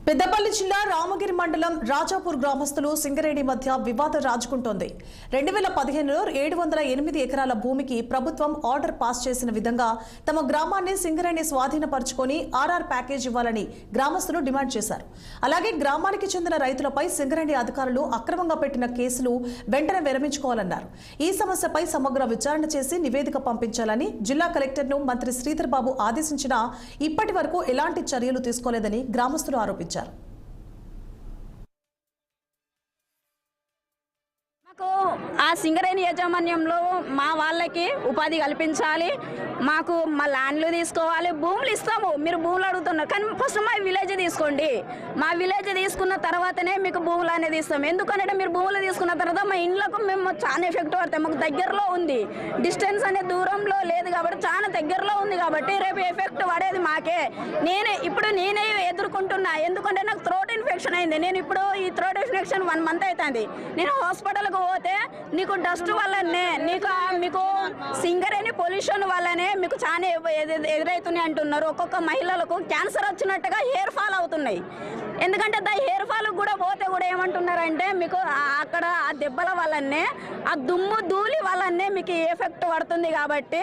పెద్దపల్లి జిల్లా రామగిరి మండలం రాజాపూర్ గ్రామస్తులు సింగరేణి మధ్య వివాదం రాజుకుంటోంది. 2015లో 708 ఎకరాల భూమికి ప్రభుత్వం ఆర్డర్ పాస్ చేసిన విధంగా తమ గ్రామాన్ని సింగరేణి స్వాధీనపరుచుకొని ఆర్ఆర్ ప్యాకేజ్ ఇవ్వాలని గ్రామస్తులు డిమాండ్ చేశారు. అలాగే గ్రామానికి చెందిన రైతులపై సింగరేణి అధికారులు అక్రమంగా పెట్టిన కేసులు వెంటనే విరమించుకోవాలన్నారు. ఈ సమస్యపై సమగ్ర విచారణ చేసి నివేదిక పంపించాలని జిల్లా కలెక్టర్ను మంత్రి శ్రీధర్ బాబు ఆదేశించినా ఇప్పటి వరకు ఎలాంటి చర్యలు తీసుకోలేదని గ్రామస్తులు ఆరోపించారు. ఆ సింగరేణి యాజమాన్యంలో మా వాళ్ళకి ఉపాధి కల్పించాలి. మాకు మా ల్యాండ్లు తీసుకోవాలి. భూములు ఇస్తాము, మీరు భూములు అడుగుతున్నారు కానీ ఫస్ట్ మా విలేజ్ తీసుకోండి. మా విలేజ్ తీసుకున్న తర్వాతనే మీకు భూములు అనేది ఇస్తాం. ఎందుకంటే మీరు భూములు తీసుకున్న తర్వాత మా ఇండ్లకు మేము చాలా ఎఫెక్ట్ పడతాం. మాకు దగ్గరలో ఉంది, డిస్టెన్స్ అనే దూరంలో లేదు కాబట్టి చాలా దగ్గరలో ఉంది కాబట్టి రేపు ఎఫెక్ట్ పడేది మాకే. నేనే ఎదుర్కొంటున్నా. ఎందుకంటే నాకు థ్రోట్ ఇన్ఫెక్షన్ అయింది. నేను ఇప్పుడు ఈ థ్రోట్ ఇన్ఫెక్షన్ 1 మంత్ అవుతుంది. నేను హాస్పిటల్కి పోతే నీకు డస్ట్ వల్లనే మీకు సింగరేణి పొల్యూషన్ వల్లనే మీకు చాలా ఎదురవుతున్నాయి అంటున్నారు. ఒక్కొక్క మహిళలకు క్యాన్సర్ వచ్చినట్టుగా హెయిర్ ఫాల్ అవుతున్నాయి. ఎందుకంటే హెయిర్ ఫాల్ కూడా పోతే కూడా ఏమంటున్నారంటే మీకు అక్కడ ఆ దెబ్బల వల్లనే ఆ దుమ్ము ధూళి వల్లనే మీకు ఎఫెక్ట్ పడుతుంది కాబట్టి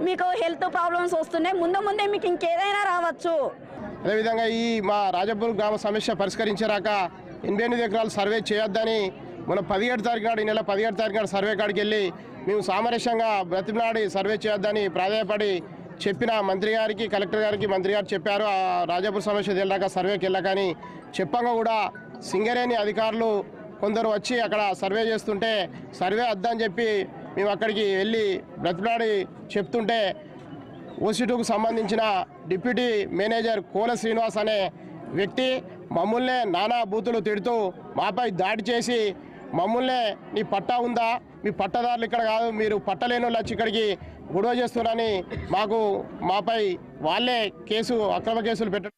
మీకు హెల్త్ ప్రాబ్లమ్స్ వస్తున్నాయి. ముందే మీకు ఇంకేదైనా రావచ్చు. అదేవిధంగా ఈ మా రాజాపూర్ గ్రామ సమస్య పరిష్కరించాక 88 ఎకరాలు సర్వే చేయొద్దని మన 17 తారీఖు నాడు, ఈ నెల 17 తారీఖు నాడు సర్వే కాడికి వెళ్ళి మేము సామరస్యంగా బ్రతిమలాడి సర్వే చేయొద్దని ప్రాధాయపడి చెప్పిన మంత్రి గారికి, కలెక్టర్ గారికి మంత్రి గారు చెప్పారు. ఆ రాజాపూర్ సమస్య వెళ్ళాక సర్వేకి వెళ్ళాకని చెప్పంగా కూడా సింగరేణి అధికారులు కొందరు వచ్చి అక్కడ సర్వే చేస్తుంటే సర్వే వద్దని చెప్పి మేము అక్కడికి వెళ్ళి బ్రతిమలాడి చెప్తుంటే ఓసీ2కు సంబంధించిన డిప్యూటీ మేనేజర్ కోల శ్రీనివాస్ అనే వ్యక్తి మమ్మల్నే నానా బూతులు తిడుతూ మాపై దాడి చేసి మమ్మల్నే నీ పట్టా ఉందా, మీ పట్టదారులు ఇక్కడ కాదు, మీరు పట్టలేని వాళ్ళు వచ్చి ఇక్కడికి గొడవ చేస్తున్నారని మాపై వాళ్ళే అక్రమ కేసులు పెట్టడం